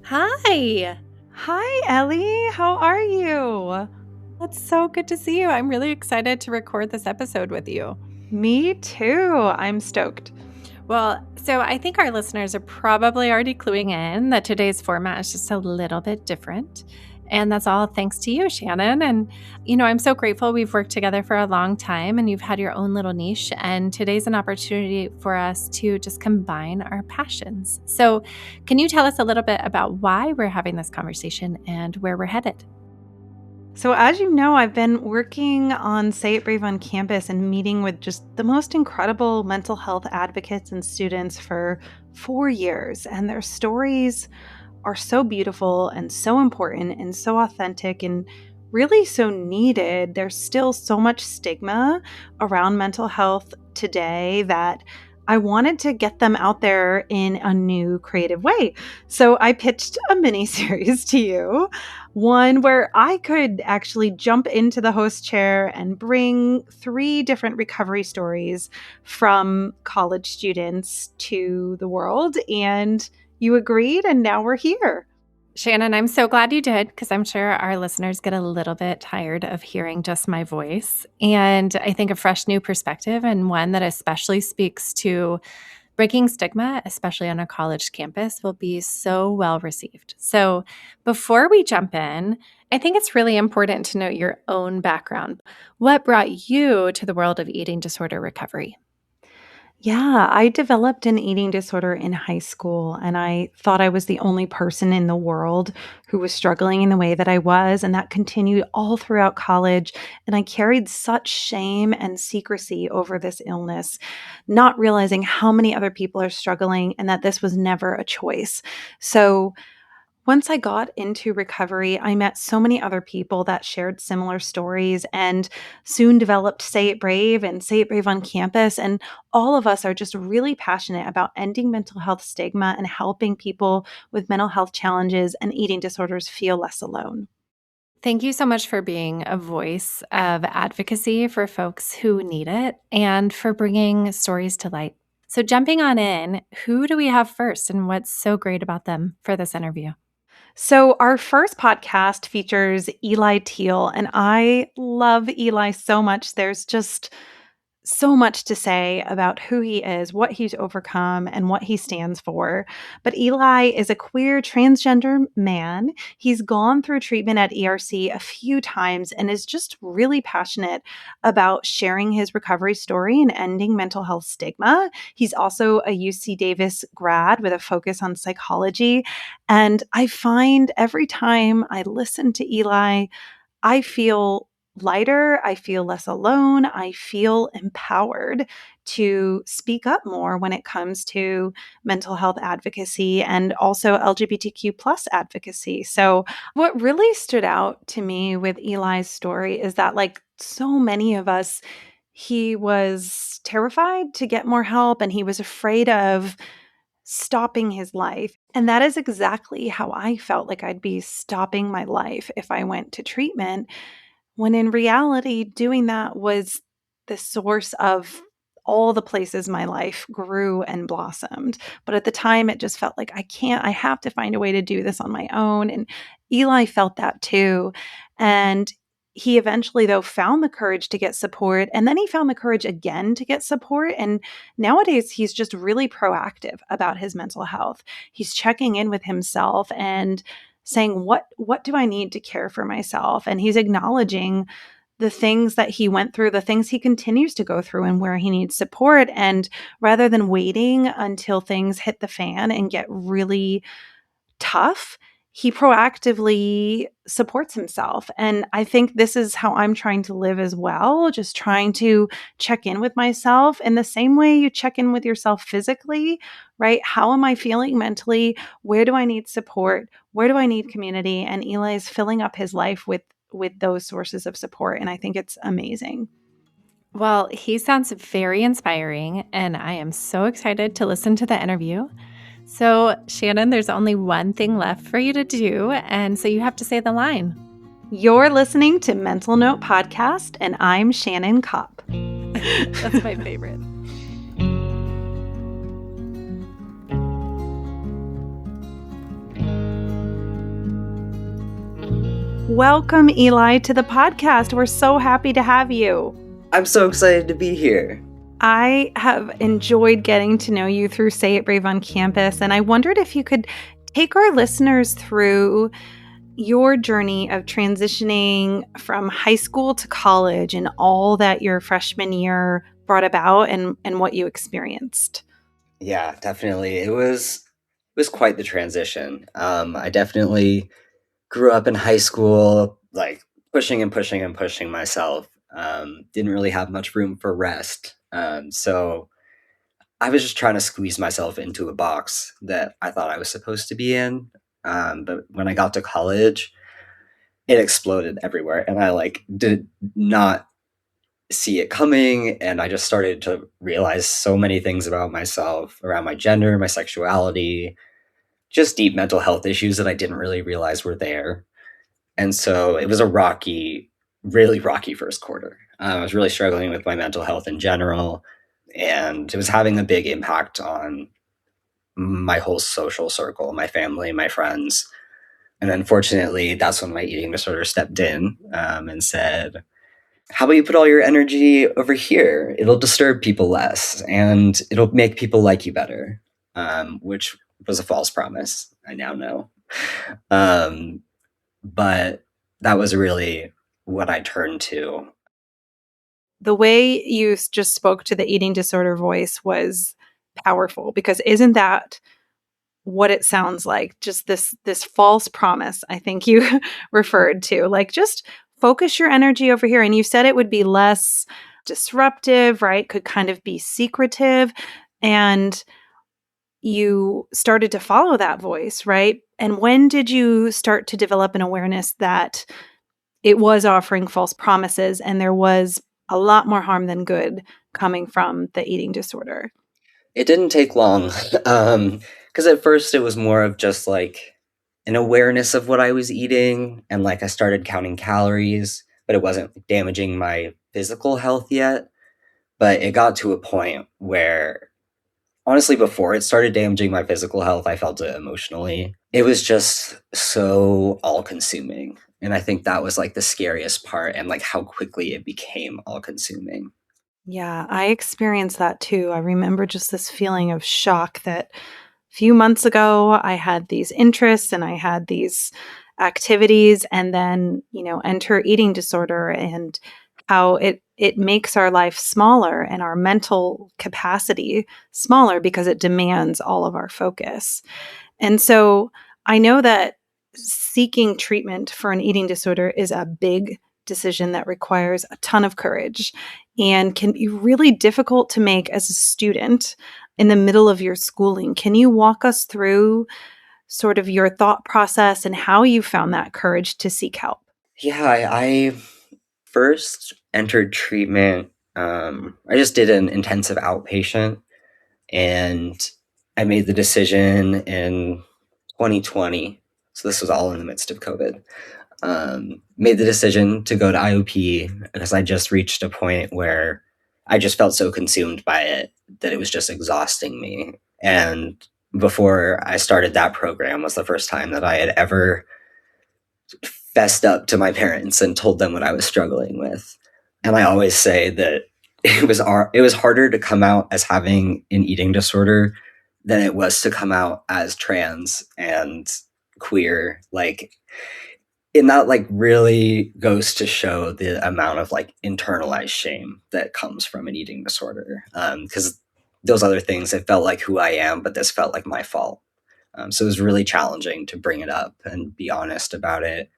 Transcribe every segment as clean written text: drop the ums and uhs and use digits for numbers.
Hi. Hi, Ellie. How are you? It's so good to see you. I'm really excited to record this episode with you. Me too. I'm stoked. Well, so I think our listeners are probably already cluing in that today's format is just a little bit different. And that's all thanks to you, Shannon. And, I'm so grateful we've worked together for a long time and you've had your own little niche. And today's an opportunity for us to just combine our passions. So, can you tell us a little bit about why we're having this conversation and where we're headed? So, as you know, I've been working on Say It Brave on campus and meeting with just the most incredible mental health advocates and students for 4 years. And their stories are so beautiful and so important and so authentic and really so needed. There's still so much stigma around mental health today that I wanted to get them out there in a new creative way. So I pitched a mini series to you, one where I could actually jump into the host chair and bring 3 different recovery stories from college students to the world. And you agreed, and now we're here. Shannon, I'm so glad you did because I'm sure our listeners get a little bit tired of hearing just my voice. And I think a fresh new perspective and one that especially speaks to breaking stigma, especially on a college campus, will be so well received. So before we jump in, I think it's really important to note your own background. What brought you to the world of eating disorder recovery? Yeah, I developed an eating disorder in high school, and I thought I was the only person in the world who was struggling in the way that I was. And that continued all throughout college. And I carried such shame and secrecy over this illness, not realizing how many other people are struggling and that this was never a choice. So, once I got into recovery, I met so many other people that shared similar stories and soon developed Say It Brave and Say It Brave on campus. And all of us are just really passionate about ending mental health stigma and helping people with mental health challenges and eating disorders feel less alone. Thank you so much for being a voice of advocacy for folks who need it and for bringing stories to light. So, jumping on in, who do we have first and what's so great about them for this interview? So, our first podcast features Eli Teel, and I love Eli so much. There's just so much to say about who he is, what he's overcome, and what he stands for. But Eli is a queer transgender man. He's gone through treatment at ERC a few times and is just really passionate about sharing his recovery story and ending mental health stigma. He's also a UC Davis grad with a focus on psychology. And I find every time I listen to Eli, I feel lighter. I feel less alone. I feel empowered to speak up more when it comes to mental health advocacy and also LGBTQ plus advocacy. So, what really stood out to me with Eli's story is that, like so many of us, he was terrified to get more help and he was afraid of stopping his life. And that is exactly how I felt like I'd be stopping my life if I went to treatment, when in reality, doing that was the source of all the places my life grew and blossomed. But at the time, it just felt like I have to find a way to do this on my own. And Eli felt that too. And he eventually, though, found the courage to get support. And then he found the courage again to get support. And nowadays, he's just really proactive about his mental health. He's checking in with himself and saying, what do I need to care for myself? And he's acknowledging the things that he went through, the things he continues to go through, and where he needs support. And rather than waiting until things hit the fan and get really tough, he proactively supports himself. And I think this is how I'm trying to live as well, just trying to check in with myself in the same way you check in with yourself physically, right? How am I feeling mentally? Where do I need support? Where do I need community? And Eli is filling up his life with those sources of support, and I think it's amazing. Well, he sounds very inspiring, and I am so excited to listen to the interview. So, Shannon, there's only one thing left for you to do, and so you have to say the line. You're listening to Mental Note Podcast, and I'm Shannon Kopp. That's my favorite. Welcome, Eli, to the podcast. We're so happy to have you. I'm so excited to be here. I have enjoyed getting to know you through Say It Brave on campus, and I wondered if you could take our listeners through your journey of transitioning from high school to college and all that your freshman year brought about and what you experienced. Yeah, definitely. It was quite the transition. I definitely grew up in high school, like pushing and pushing and pushing myself. Didn't really have much room for rest. So I was just trying to squeeze myself into a box that I thought I was supposed to be in. But when I got to college, it exploded everywhere, and I like did not see it coming, and I just started to realize so many things about myself, around my gender, my sexuality, just deep mental health issues that I didn't really realize were there. And so it was a rocky, really rocky first quarter. I was really struggling with my mental health in general, and it was having a big impact on my whole social circle, my family, my friends. And unfortunately, that's when my eating disorder stepped in, and said, how about you put all your energy over here? It'll disturb people less and it'll make people like you better, which was a false promise. I now know. Um, but that was really what I turned to. The way you just spoke to the eating disorder voice was powerful because isn't that what it sounds like? Just this false promise, I think you referred to. Like just focus your energy over here. And you said it would be less disruptive, right? Could kind of be secretive. And you started to follow that voice, right? And when did you start to develop an awareness that it was offering false promises and there was a lot more harm than good coming from the eating disorder? It didn't take long. Because at first it was more of just like an awareness of what I was eating. And like I started counting calories, but it wasn't damaging my physical health yet. But it got to a point where honestly, before it started damaging my physical health, I felt it emotionally. It was just so all consuming. And I think that was like the scariest part, and like how quickly it became all consuming. Yeah, I experienced that too. I remember just this feeling of shock that a few months ago I had these interests and I had these activities and then, enter eating disorder and how it makes our life smaller and our mental capacity smaller because it demands all of our focus. And so I know that seeking treatment for an eating disorder is a big decision that requires a ton of courage and can be really difficult to make as a student in the middle of your schooling. Can you walk us through sort of your thought process and how you found that courage to seek help? Yeah, I first entered treatment. I just did an intensive outpatient, and I made the decision in 2020. So this was all in the midst of COVID. Made the decision to go to IOP because I just reached a point where I just felt so consumed by it that it was just exhausting me. And before I started that program was the first time that I had ever fessed up to my parents and told them what I was struggling with. And I always say that it was harder to come out as having an eating disorder than it was to come out as trans and queer. Like, and that like really goes to show the amount of like internalized shame that comes from an eating disorder. Because those other things, it felt like who I am, but this felt like my fault. So it was really challenging to bring it up and be honest about it.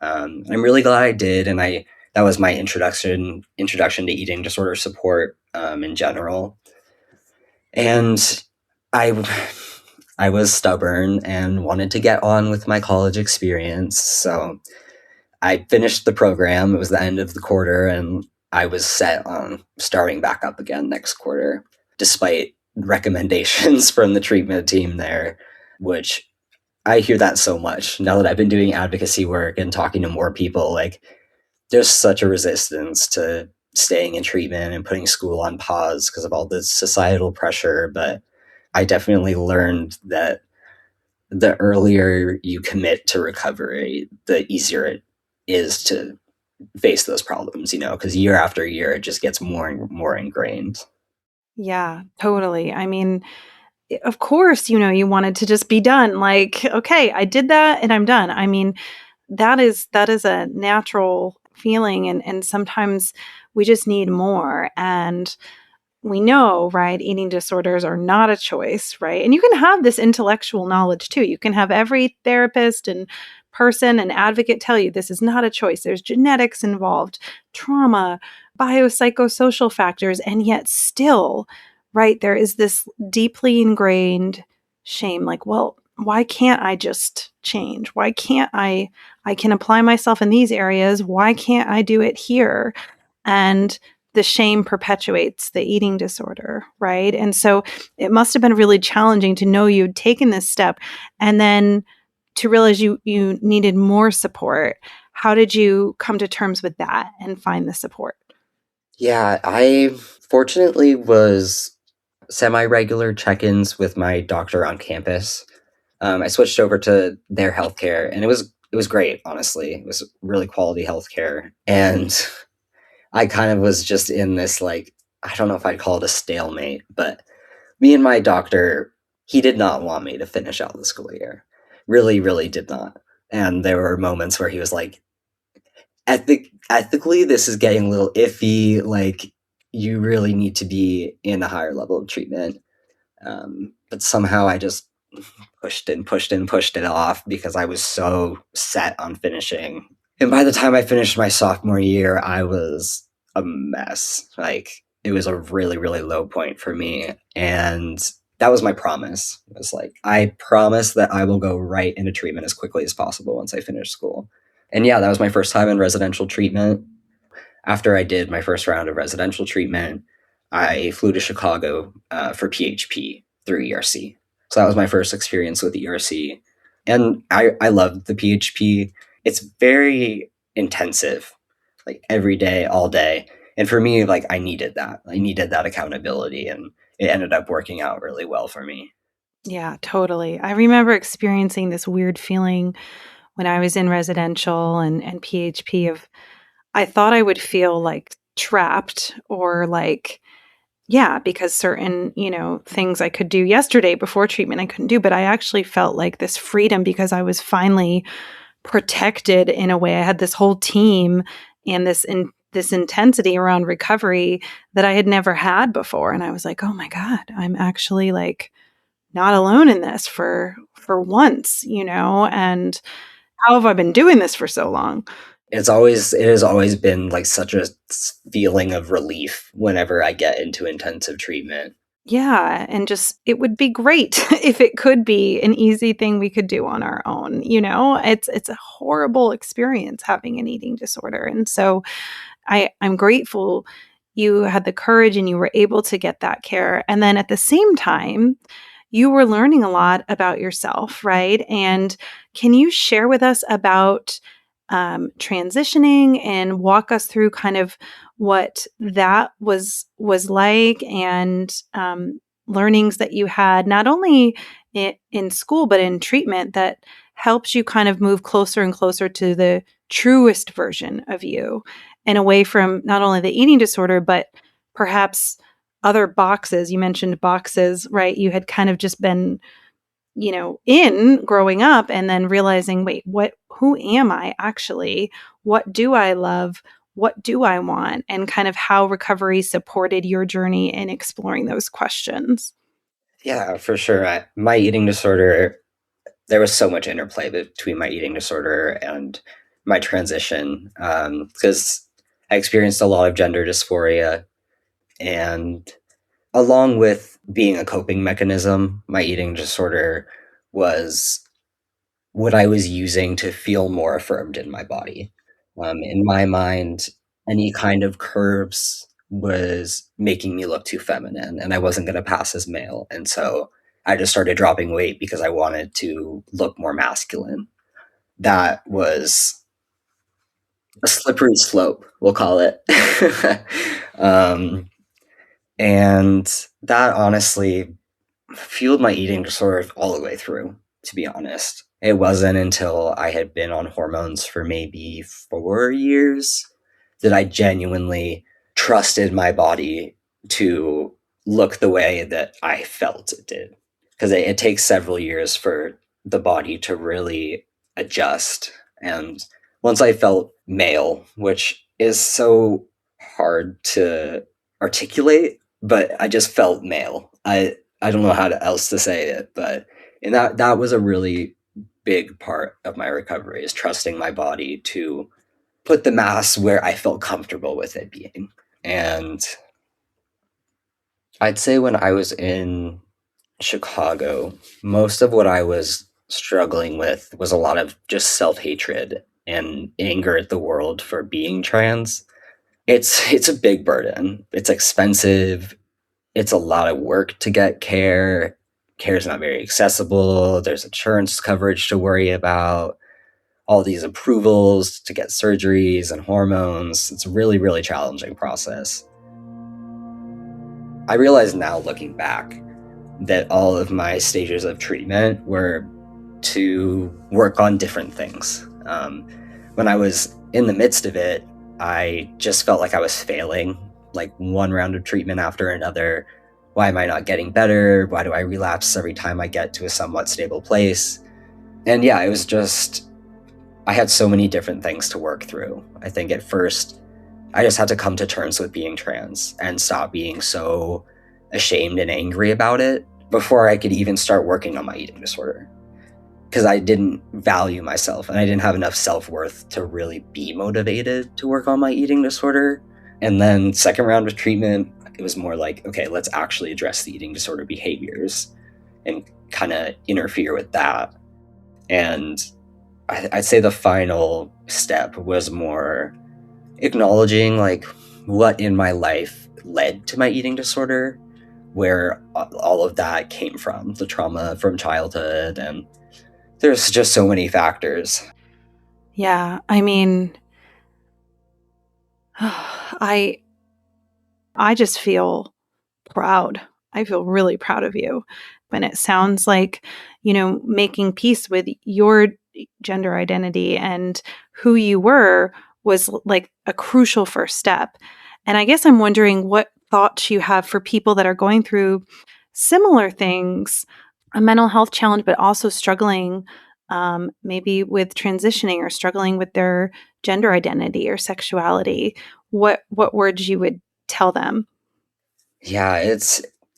I'm really glad I did, and I that was my introduction to eating disorder support, in general. And I I was stubborn and wanted to get on with my college experience, so I finished the program. It was the end of the quarter, and I was set on starting back up again next quarter, despite recommendations from the treatment team there, which I hear that so much now that I've been doing advocacy work and talking to more people. Like, there's such a resistance to staying in treatment and putting school on pause because of all the societal pressure. But I definitely learned that the earlier you commit to recovery, the easier is to face those problems, because year after year, it just gets more and more ingrained. Yeah, totally. I mean, of course, you wanted to just be done. Like, okay, I did that and I'm done. I mean, that is a natural feeling, and sometimes we just need more. And we know, right, eating disorders are not a choice, right? And you can have this intellectual knowledge too. You can have every therapist and person and advocate tell you this is not a choice. There's genetics involved, trauma, biopsychosocial factors, and yet still, right, there is this deeply ingrained shame like, well, why can't I just change? Why can't I can apply myself in these areas. Why can't I do it here? And the shame perpetuates the eating disorder, right? And so it must have been really challenging to know you'd taken this step and then to realize you needed more support. How did you come to terms with that and find the support? Yeah, I fortunately was semi-regular check-ins with my doctor on campus. I switched over to their healthcare, and it was great. Honestly, it was really quality healthcare, and I kind of was just in this like I don't know if I'd call it a stalemate, but me and my doctor, he did not want me to finish out the school year. Really, really did not. And there were moments where he was like, ethically, this is getting a little iffy. Like, you really need to be in a higher level of treatment. But somehow I just pushed it off because I was so set on finishing. And by the time I finished my sophomore year, I was a mess. Like, it was a really, really low point for me. And that was my promise. It was like, I promise that I will go right into treatment as quickly as possible once I finish school. And yeah, that was my first time in residential treatment. After I did my first round of residential treatment, I flew to Chicago for PHP through ERC. So that was my first experience with ERC. And I loved the PHP. It's very intensive, like every day, all day. And for me, like I needed that. I needed that accountability, and it ended up working out really well for me. Yeah, totally. I remember experiencing this weird feeling when I was in residential and PHP of I thought I would feel like trapped or like, yeah, because certain, things I could do yesterday before treatment I couldn't do, but I actually felt like this freedom because I was finally protected in a way. I had this whole team and this intensity around recovery that I had never had before, and I was like, "Oh my god, I'm actually like not alone in this for once, and how have I been doing this for so long?" It has always been like such a feeling of relief whenever I get into intensive treatment. Yeah, and just it would be great if it could be an easy thing we could do on our own, It's a horrible experience having an eating disorder. And so I'm grateful you had the courage and you were able to get that care. And then at the same time, you were learning a lot about yourself, right? And can you share with us about transitioning and walk us through kind of what that was like and learnings that you had not only in school but in treatment that helps you kind of move closer and closer to the truest version of you and away from not only the eating disorder but perhaps other boxes. You mentioned boxes, right? You had kind of just been in growing up and then realizing, wait, who am I actually? What do I love? What do I want? And kind of how recovery supported your journey in exploring those questions. Yeah, for sure. My eating disorder, there was so much interplay between my eating disorder and my transition because I experienced a lot of gender dysphoria. And along with being a coping mechanism, my eating disorder was what I was using to feel more affirmed in my body. In my mind, any kind of curves was making me look too feminine, and I wasn't going to pass as male. And so I just started dropping weight because I wanted to look more masculine. That was a slippery slope, we'll call it. um, and that honestly fueled my eating disorder all the way through, to be honest. It wasn't until I had been on hormones for maybe 4 years that I genuinely trusted my body to look the way that I felt it did. Because it takes several years for the body to really adjust. And once I felt male, which is so hard to articulate, but I just felt male. I don't know else to say it, but and that was a really big part of my recovery, is trusting my body to put the mass where I felt comfortable with it being. And I'd say when I was in Chicago, most of what I was struggling with was a lot of just self-hatred and anger at the world for being trans. It's a big burden. It's expensive. It's a lot of work to get care. Care is not very accessible. There's insurance coverage to worry about, all these approvals to get surgeries and hormones. It's a really, really challenging process. I realize now, looking back, that all of my stages of treatment were to work on different things. When I was in the midst of it, I just felt like I was failing, like one round of treatment after another. Why am I not getting better? Why do I relapse every time I get to a somewhat stable place? And yeah, it was just, I had so many different things to work through. I think at first, I just had to come to terms with being trans and stop being so ashamed and angry about it before I could even start working on my eating disorder. Because I didn't value myself and I didn't have enough self-worth to really be motivated to work on my eating disorder. And then second round of treatment, it was more like, okay, let's actually address the eating disorder behaviors and kind of interfere with that. And I'd say the final step was more acknowledging like what in my life led to my eating disorder, where all of that came from, the trauma from childhood, and there's just so many factors. Yeah, I mean, I just feel proud. I feel really proud of you. And it sounds like, making peace with your gender identity and who you were was like a crucial first step. And I guess I'm wondering what thoughts you have for people that are going through similar things, a mental health challenge, but also struggling maybe with transitioning or struggling with their gender identity or sexuality. What words you would tell them? Yeah,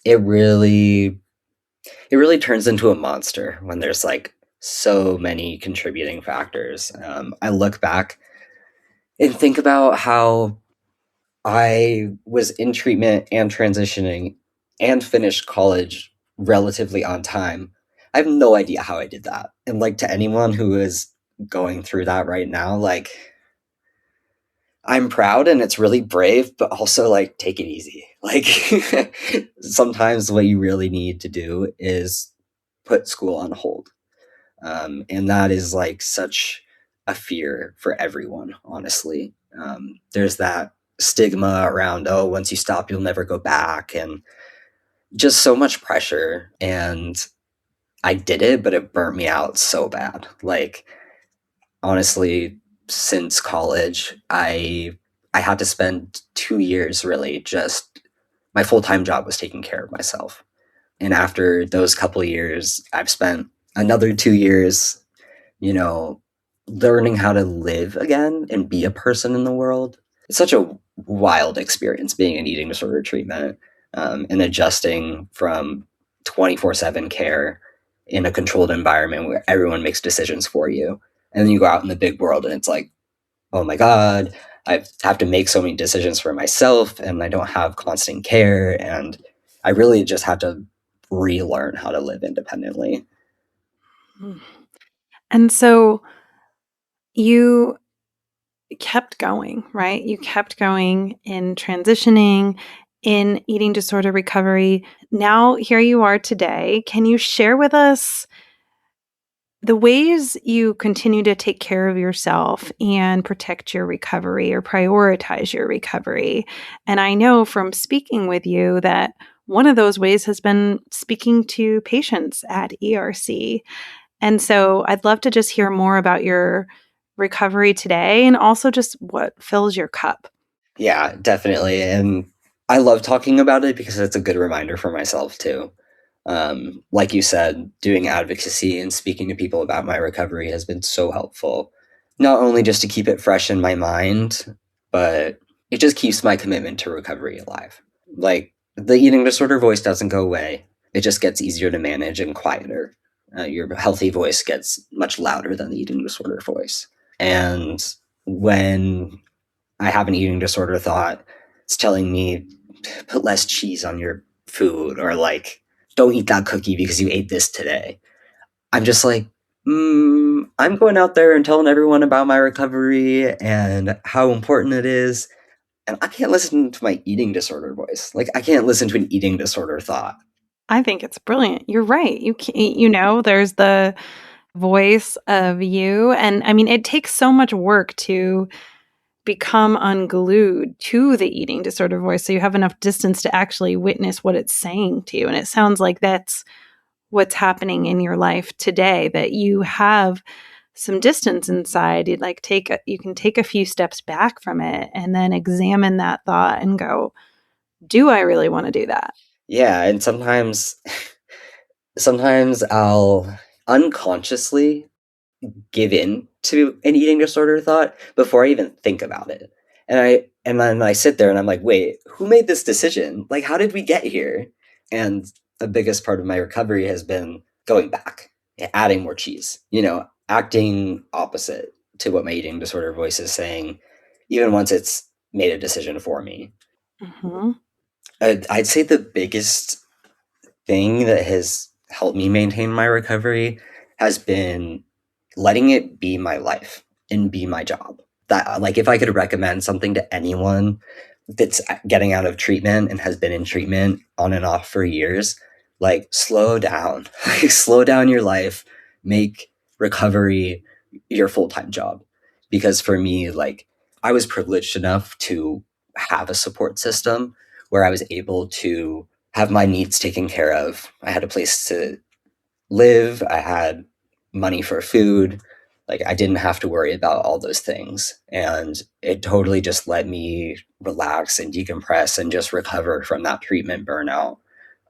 it really it really turns into a monster when there's like so many contributing factors. I look back and think about how I was in treatment and transitioning and finished college relatively on time. I have no idea how I did that. And like, to anyone who is going through that right now, like, I'm proud and it's really brave, but also like, take it easy. Like sometimes what you really need to do is put school on hold. And that is like such a fear for everyone, honestly. There's that stigma around, oh, once you stop, you'll never go back, and just so much pressure. And I did it, but it burnt me out so bad. Like, honestly, since college, I had to spend 2 years really just, my full-time job was taking care of myself. And after those couple of years, I've spent another 2 years, you know, learning how to live again and be a person in the world. It's such a wild experience being in eating disorder treatment, and adjusting from 24/7 care in a controlled environment where everyone makes decisions for you. And then you go out in the big world and it's like, oh my God, I have to make so many decisions for myself and I don't have constant care. And I really just had to relearn how to live independently. And so you kept going, right? You kept going in transitioning, in eating disorder recovery. Now, here you are today. Can you share with us the ways you continue to take care of yourself and protect your recovery or prioritize your recovery? And I know from speaking with you that one of those ways has been speaking to patients at ERC. And so I'd love to just hear more about your recovery today and also just what fills your cup. Yeah, definitely. And I love talking about it because it's a good reminder for myself too. Like you said, doing advocacy and speaking to people about my recovery has been so helpful. Not only just to keep it fresh in my mind, but it just keeps my commitment to recovery alive. Like the eating disorder voice doesn't go away. It just gets easier to manage and quieter. Your healthy voice gets much louder than the eating disorder voice. And when I have an eating disorder thought, it's telling me put less cheese on your food, or like don't eat that cookie because you ate this today. I'm just like, I'm going out there and telling everyone about my recovery and how important it is. And I can't listen to my eating disorder voice. Like, I can't listen to an eating disorder thought. I think it's brilliant. You're right. You can't, there's the voice of you. And I mean, it takes so much work to become unglued to the eating disorder voice so you have enough distance to actually witness what it's saying to you. And it sounds like that's what's happening in your life today, that you have some distance inside. You can take a few steps back from it and then examine that thought and go, do I really want to do that? Yeah, and sometimes I'll unconsciously give in to an eating disorder thought before I even think about it. And then I sit there and I'm like, wait, who made this decision? Like, how did we get here? And the biggest part of my recovery has been going back, adding more cheese, acting opposite to what my eating disorder voice is saying, even once it's made a decision for me. Mm-hmm. I'd say the biggest thing that has helped me maintain my recovery has been letting it be my life and be my job. That, like, if I could recommend something to anyone that's getting out of treatment and has been in treatment on and off for years, like, slow down. Like, slow down your life, make recovery your full-time job. Because for me, like, I was privileged enough to have a support system where I was able to have my needs taken care of. I had a place to live, I had money for food. Like, I didn't have to worry about all those things. And it totally just let me relax and decompress and just recover from that treatment burnout.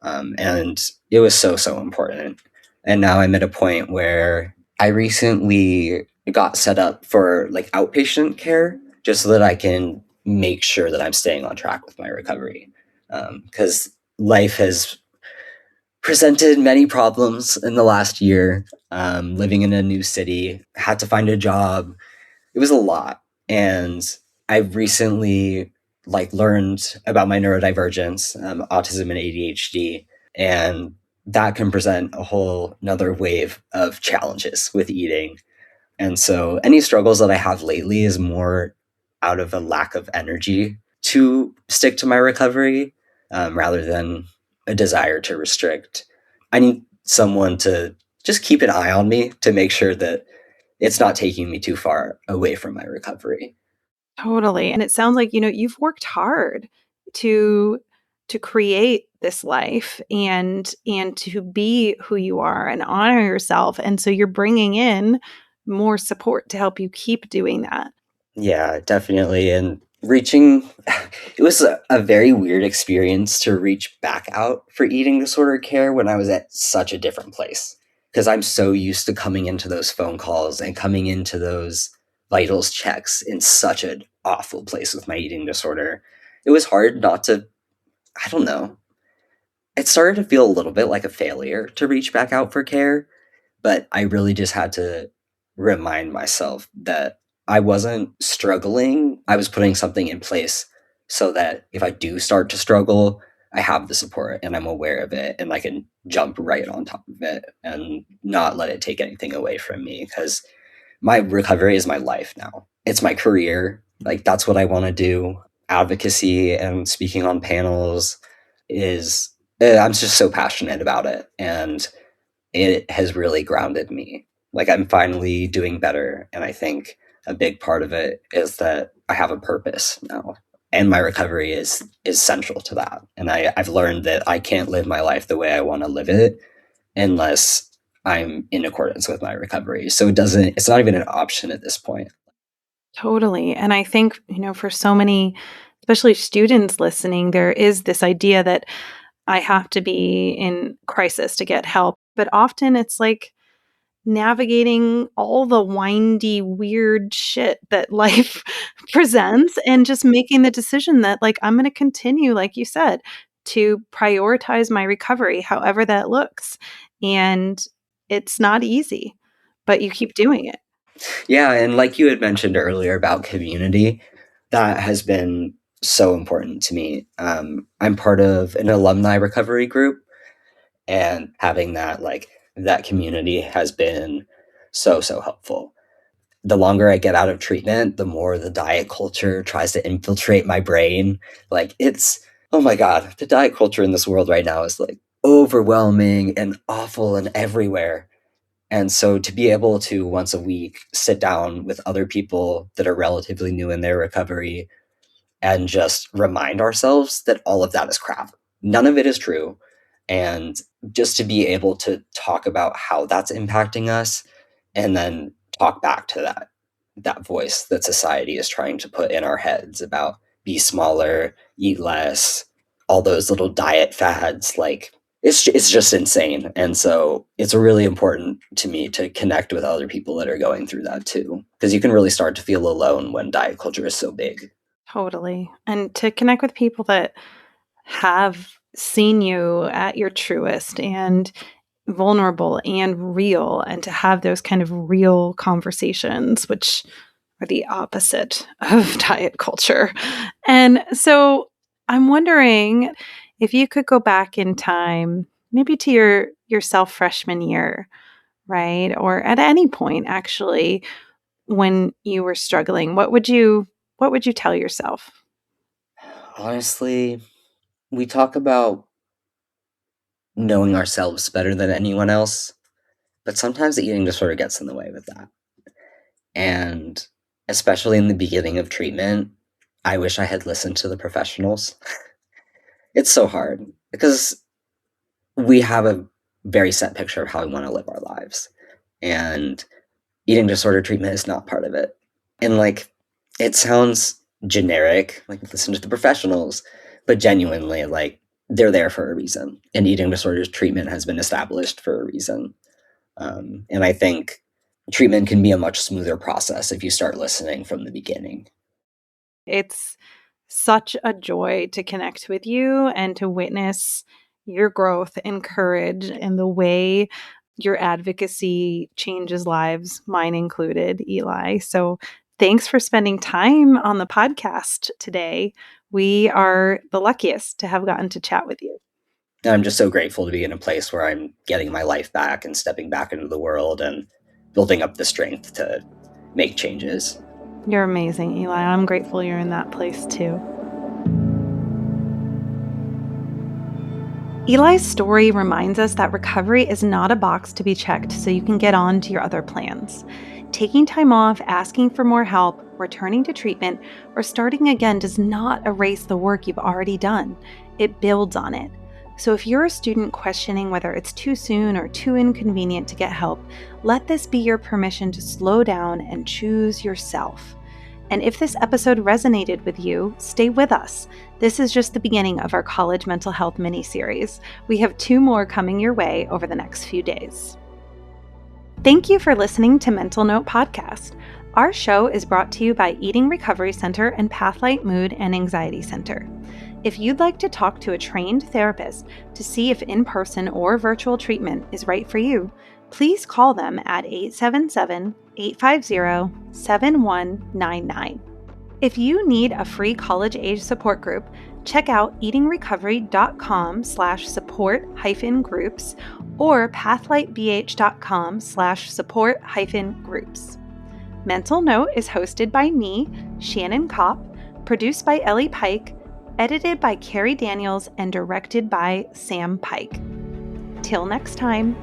And it was so, so important. And now I'm at a point where I recently got set up for like outpatient care just so that I can make sure that I'm staying on track with my recovery. Because life has presented many problems in the last year. Living in a new city, had to find a job. It was a lot. And I recently learned about my neurodivergence, autism and ADHD, and that can present a whole another wave of challenges with eating. And so any struggles that I have lately is more out of a lack of energy to stick to my recovery, rather than a desire to restrict. I need someone to just keep an eye on me to make sure that it's not taking me too far away from my recovery. Totally. And it sounds like, you've worked hard to create this life and to be who you are and honor yourself. And so you're bringing in more support to help you keep doing that. Yeah, definitely. And reaching, it was a very weird experience to reach back out for eating disorder care when I was at such a different place. Because I'm so used to coming into those phone calls and coming into those vitals checks in such an awful place with my eating disorder. It was hard not to, I don't know. It started to feel a little bit like a failure to reach back out for care, but I really just had to remind myself that I wasn't struggling. I was putting something in place so that if I do start to struggle, I have the support and I'm aware of it and I can jump right on top of it and not let it take anything away from me, because my recovery is my life now. It's my career. Like, that's what I want to do. Advocacy and speaking on panels is, I'm just so passionate about it. And it has really grounded me. Like, I'm finally doing better. And I think a big part of it is that I have a purpose now. And my recovery is central to that. And I've learned that I can't live my life the way I want to live it unless I'm in accordance with my recovery. So it's not even an option at this point. Totally. And I think, for so many, especially students listening, there is this idea that I have to be in crisis to get help. But often it's like navigating all the windy, weird shit that life presents and just making the decision that, like, I'm going to continue, like you said, to prioritize my recovery, however that looks. And it's not easy, but you keep doing it. Yeah, and like you had mentioned earlier about community, that has been so important to me. I'm part of an alumni recovery group, and having that community has been so helpful. The longer I get out of treatment, the more the diet culture tries to infiltrate my brain. Oh my God, the diet culture in this world right now is like overwhelming and awful and everywhere. And so to be able to once a week sit down with other people that are relatively new in their recovery and just remind ourselves that all of that is crap. None of it is true. And just to be able to talk about how that's impacting us and then talk back to that voice that society is trying to put in our heads about be smaller, eat less, all those little diet fads, like it's just insane. And so it's really important to me to connect with other people that are going through that too, because you can really start to feel alone when diet culture is so big. Totally. And to connect with people that have seen you at your truest and vulnerable and real, and to have those kind of real conversations, which are the opposite of diet culture. And so I'm wondering if you could go back in time, maybe to your yourself freshman year, right? Or at any point actually when you were struggling, what would you tell yourself? Honestly, we talk about knowing ourselves better than anyone else, but sometimes the eating disorder gets in the way with that. And especially in the beginning of treatment, I wish I had listened to the professionals. It's so hard because we have a very set picture of how we want to live our lives. And eating disorder treatment is not part of it. And it sounds generic, like listen to the professionals, but genuinely, they're there for a reason. And eating disorders treatment has been established for a reason. And I think treatment can be a much smoother process if you start listening from the beginning. It's such a joy to connect with you and to witness your growth and courage and the way your advocacy changes lives, mine included, Eli. So thanks for spending time on the podcast today. We are the luckiest to have gotten to chat with you. And I'm just so grateful to be in a place where I'm getting my life back and stepping back into the world and building up the strength to make changes. You're amazing, Eli. I'm grateful you're in that place too. Eli's story reminds us that recovery is not a box to be checked so you can get on to your other plans. Taking time off, asking for more help, returning to treatment, or starting again does not erase the work you've already done. It builds on it. So if you're a student questioning whether it's too soon or too inconvenient to get help, let this be your permission to slow down and choose yourself. And if this episode resonated with you, stay with us. This is just the beginning of our college mental health mini-series. We have 2 more coming your way over the next few days. Thank you for listening to Mental Note Podcast. Our show is brought to you by Eating Recovery Center and Pathlight Mood and Anxiety Center. If you'd like to talk to a trained therapist to see if in-person or virtual treatment is right for you, please call them at 877-850-7199. If you need a free college-age support group, check out eatingrecovery.com/support-groups or pathlightbh.com/support-groups. Mental Note is hosted by me, Shannon Kopp, produced by Ellie Pike, edited by Carrie Daniels, and directed by Sam Pike. Till next time.